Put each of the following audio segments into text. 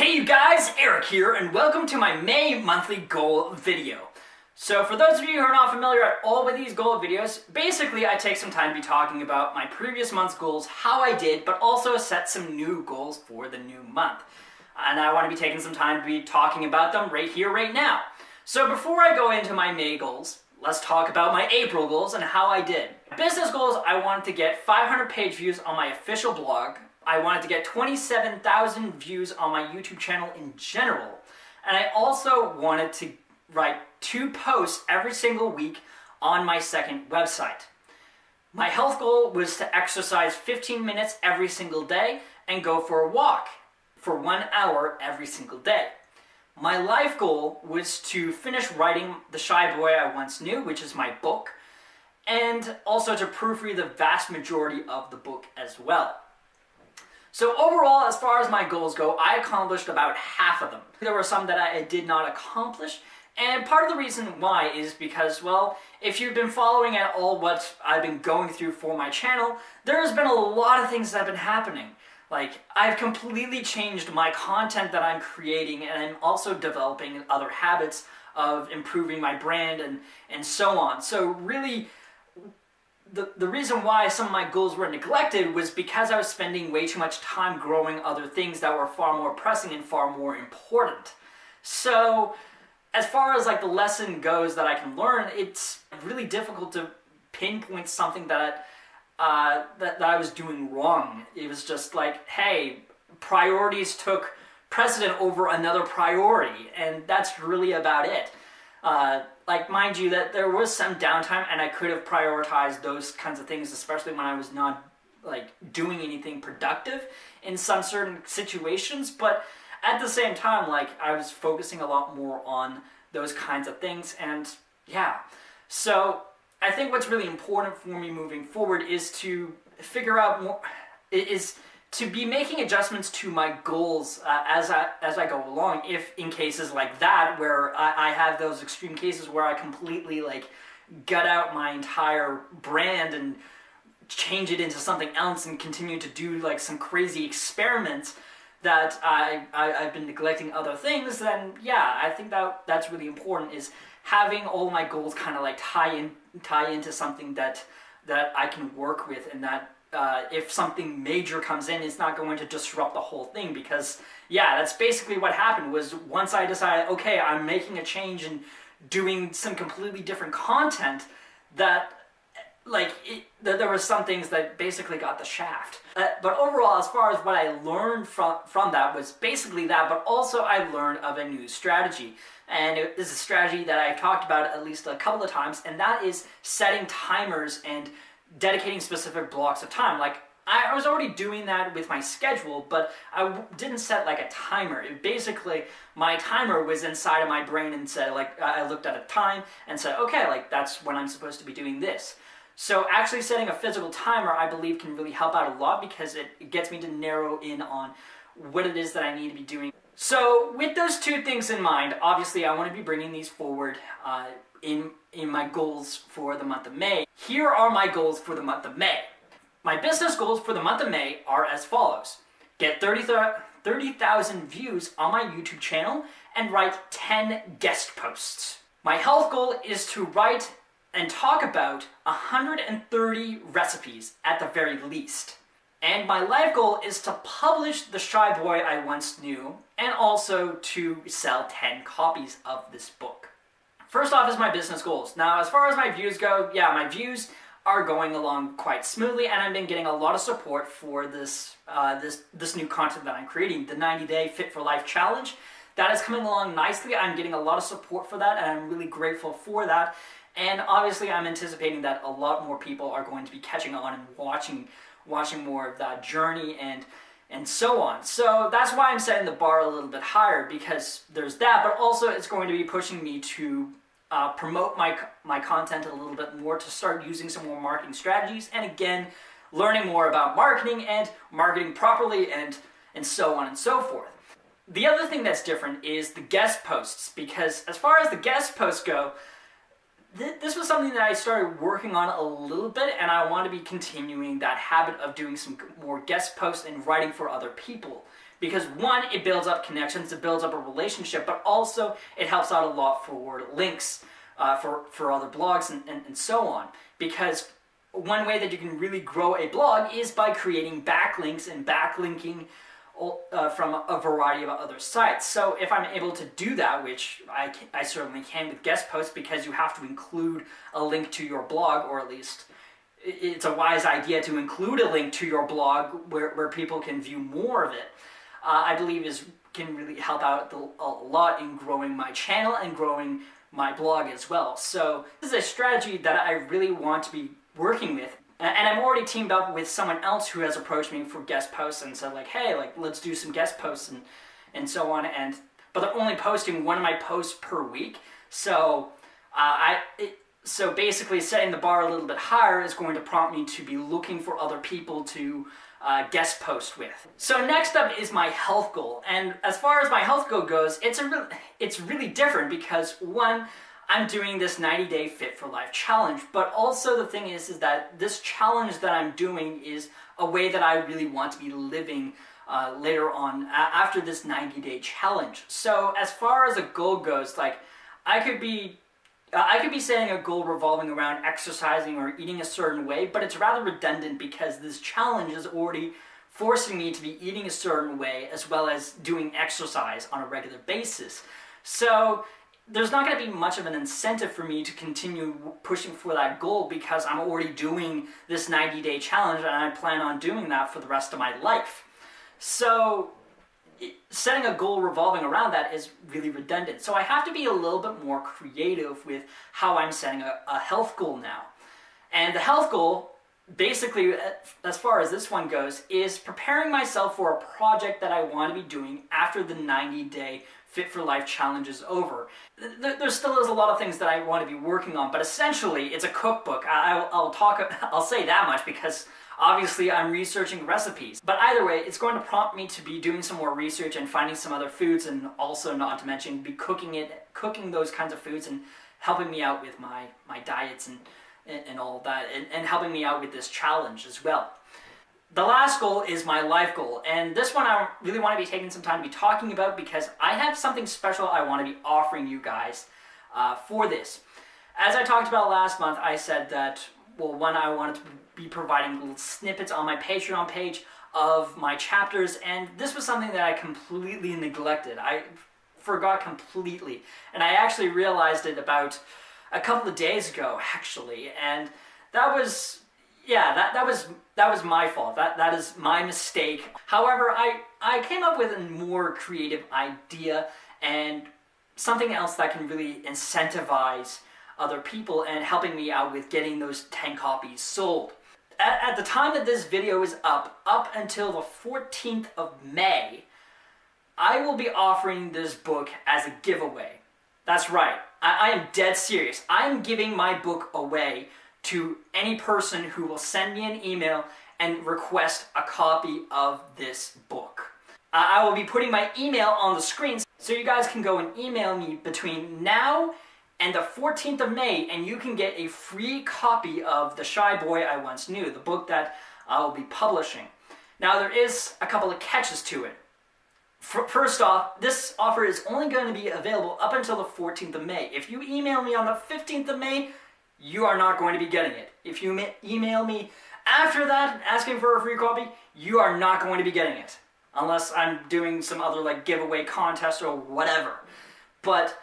Hey you guys, Eric here, and welcome to my May monthly goal video. So for those of you who are not familiar at all with these goal videos, basically I take some time to be talking about my previous month's goals, how I did, but also set some new goals for the new month. And I want to be taking some time to be talking about them right here, right now. So before I go into my May goals, let's talk about my April goals and how I did. Business goals, I wanted to get 500 page views on my official blog. I wanted to get 27,000 views on my YouTube channel in general. And I also wanted to write 2 posts every single week on my second website. My health goal was to exercise 15 minutes every single day and go for a walk for 1 hour every single day. My life goal was to finish writing The Shy Boy I Once Knew, which is my book, and also to proofread the vast majority of the book as well. So overall, as far as my goals go, I accomplished about half of them. There were some that I did not accomplish, and part of the reason why is because, well, if you've been following at all what I've been going through for my channel, there's been a lot of things that have been happening. Like, I've completely changed my content that I'm creating, and I'm also developing other habits of improving my brand and so on. So really, the reason why some of my goals were neglected was because I was spending way too much time growing other things that were far more pressing and far more important. So as far as like the lesson goes that I can learn, it's really difficult to pinpoint something that I was doing wrong. It was just like, hey, priorities took precedent over another priority, and that's really about it. Like, mind you, that there was some downtime and I could have prioritized those kinds of things, especially when I was not like doing anything productive in some certain situations, but at the same time, like, I was focusing a lot more on those kinds of things. And yeah, so I think what's really important for me moving forward is to figure out more, is to be making adjustments to my goals as I go along, if in cases like that, where I have those extreme cases where I completely like gut out my entire brand and change it into something else and continue to do like some crazy experiments that I've been neglecting other things, then yeah, I think that's really important, is having all my goals kind of like tie into something that I can work with, and that if something major comes in, it's not going to disrupt the whole thing. Because yeah, that's basically what happened. Was once I decided, okay, I'm making a change and doing some completely different content, that there were some things that basically got the shaft. But overall, as far as what I learned from that, was basically that, but also I learned of a new strategy. And this is a strategy that I've talked about at least a couple of times, and that is setting timers and dedicating specific blocks of time. Like, I was already doing that with my schedule, but I didn't set like a timer. It basically, my timer was inside of my brain and said, like, I looked at a time and said, okay, like, that's when I'm supposed to be doing this. So actually setting a physical timer, I believe, can really help out a lot, because it gets me to narrow in on what it is that I need to be doing. So with those 2 things in mind, obviously I want to be bringing these forward in my goals for the month of May. Here are my goals for the month of May. My business goals for the month of May are as follows. Get 30,000 views on my YouTube channel and write 10 guest posts. My health goal is to write and talk about 130 recipes at the very least. And my life goal is to publish The Shy Boy I Once Knew, and also to sell 10 copies of this book. First off is my business goals. Now, as far as my views go, yeah, my views are going along quite smoothly, and I've been getting a lot of support for this new content that I'm creating, the 90-day Fit for Life challenge. That is coming along nicely. I'm getting a lot of support for that, and I'm really grateful for that. And obviously, I'm anticipating that a lot more people are going to be catching on and watching more of that journey and so on. So that's why I'm setting the bar a little bit higher, because there's that, but also it's going to be pushing me to promote my content a little bit more, to start using some more marketing strategies, and again, learning more about marketing and marketing properly, and so on and so forth. The other thing that's different is the guest posts, because as far as the guest posts go, this was something that I started working on a little bit, and I want to be continuing that habit of doing some more guest posts and writing for other people. because one, it builds up connections, it builds up a relationship, but also it helps out a lot for links for other blogs and so on. Because one way that you can really grow a blog is by creating backlinks and backlinking from a variety of other sites. So if I'm able to do that, which I certainly can with guest posts, because you have to include a link to your blog, or at least it's a wise idea to include a link to your blog where people can view more of it, I believe can really help out a lot in growing my channel and growing my blog as well. So this is a strategy that I really want to be working with. And I'm already teamed up with someone else who has approached me for guest posts and said, like, hey, like, let's do some guest posts and so on. But they're only posting one of my posts per week. So so basically setting the bar a little bit higher is going to prompt me to be looking for other people to guest post with. So next up is my health goal. And as far as my health goal goes, it's really different because one, I'm doing this 90-day Fit for Life challenge, but also the thing is that this challenge that I'm doing is a way that I really want to be living later on after this 90-day challenge. So as far as a goal goes, like I could be setting a goal revolving around exercising or eating a certain way, but it's rather redundant because this challenge is already forcing me to be eating a certain way as well as doing exercise on a regular basis. So there's not going to be much of an incentive for me to continue pushing for that goal because I'm already doing this 90-day challenge and I plan on doing that for the rest of my life. So setting a goal revolving around that is really redundant. So I have to be a little bit more creative with how I'm setting a health goal now. And the health goal, basically, as far as this one goes, is preparing myself for a project that I want to be doing after the 90-day Fit for Life challenge is over. There still is a lot of things that I want to be working on, but essentially it's a cookbook. I'll say that much because obviously I'm researching recipes. But either way, it's going to prompt me to be doing some more research and finding some other foods, and also, not to mention, be cooking those kinds of foods and helping me out with my diets and all of that, and helping me out with this challenge as well. The last goal is my life goal, and this one I really want to be taking some time to be talking about because I have something special I want to be offering you guys for this. As I talked about last month, I said that, well, one, I wanted to be providing little snippets on my Patreon page of my chapters, and this was something that I completely neglected. I forgot completely, and I actually realized it about a couple of days ago, actually, and that was my fault. That is my mistake. However, I came up with a more creative idea and something else that can really incentivize other people and helping me out with getting those 10 copies sold. At the time that this video is up until the 14th of May, I will be offering this book as a giveaway. That's right. I am dead serious. I am giving my book away to any person who will send me an email and request a copy of this book. I will be putting my email on the screen so you guys can go and email me between now and the 14th of May, and you can get a free copy of The Shy Boy I Once Knew, the book that I will be publishing. Now, there is a couple of catches to it. First off, this offer is only going to be available up until the 14th of May. If you email me on the 15th of May, you are not going to be getting it. If you email me after that asking for a free copy, you are not going to be getting it. Unless I'm doing some other like giveaway contest or whatever. But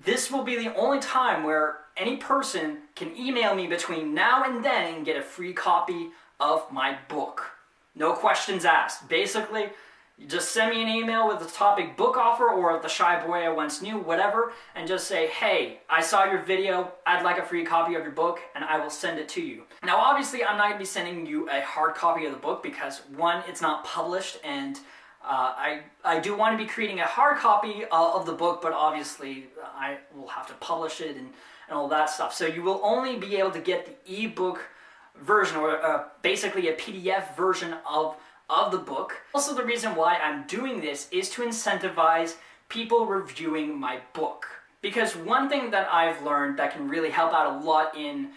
this will be the only time where any person can email me between now and then and get a free copy of my book. No questions asked. Basically, you just send me an email with the topic book offer or The Shy Boy I Once Knew, whatever, and just say, hey, I saw your video, I'd like a free copy of your book, and I will send it to you. Now, obviously, I'm not going to be sending you a hard copy of the book because, one, it's not published, and I do want to be creating a hard copy of the book, but obviously, I will have to publish it and all that stuff. So you will only be able to get the ebook version, or basically a PDF version of the book. Also, the reason why I'm doing this is to incentivize people reviewing my book. Because one thing that I've learned that can really help out a lot in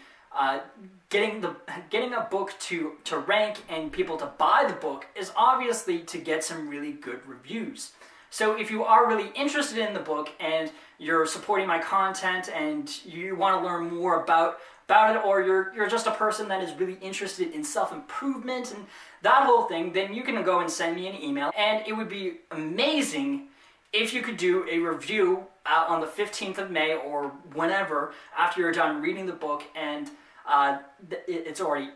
getting a book to rank and people to buy the book is obviously to get some really good reviews. So if you are really interested in the book and you're supporting my content and you want to learn more about it, or you're just a person that is really interested in self-improvement and that whole thing, then you can go and send me an email, and it would be amazing if you could do a review on the 15th of May or whenever after you're done reading the book and it's already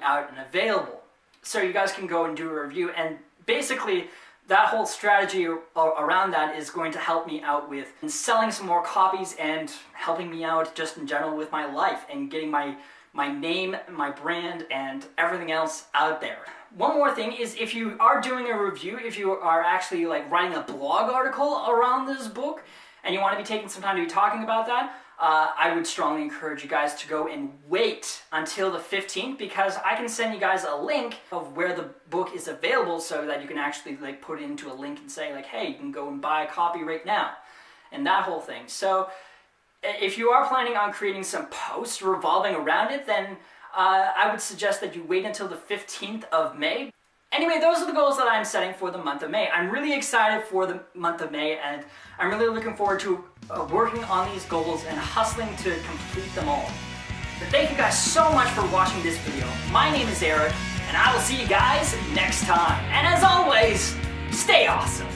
out and available. So you guys can go and do a review, and basically that whole strategy around that is going to help me out with selling some more copies and helping me out just in general with my life and getting my name, my brand, and everything else out there. One more thing is, if you are doing a review, if you are actually like writing a blog article around this book and you want to be taking some time to be talking about that, I would strongly encourage you guys to go and wait until the 15th, because I can send you guys a link of where the book is available so that you can actually like put it into a link and say like, hey, you can go and buy a copy right now, and that whole thing. So if you are planning on creating some posts revolving around it, then I would suggest that you wait until the 15th of May. Anyway, those are the goals that I'm setting for the month of May. I'm really excited for the month of May, and I'm really looking forward to working on these goals and hustling to complete them all. But thank you guys so much for watching this video. My name is Eric, and I will see you guys next time. And as always, stay awesome.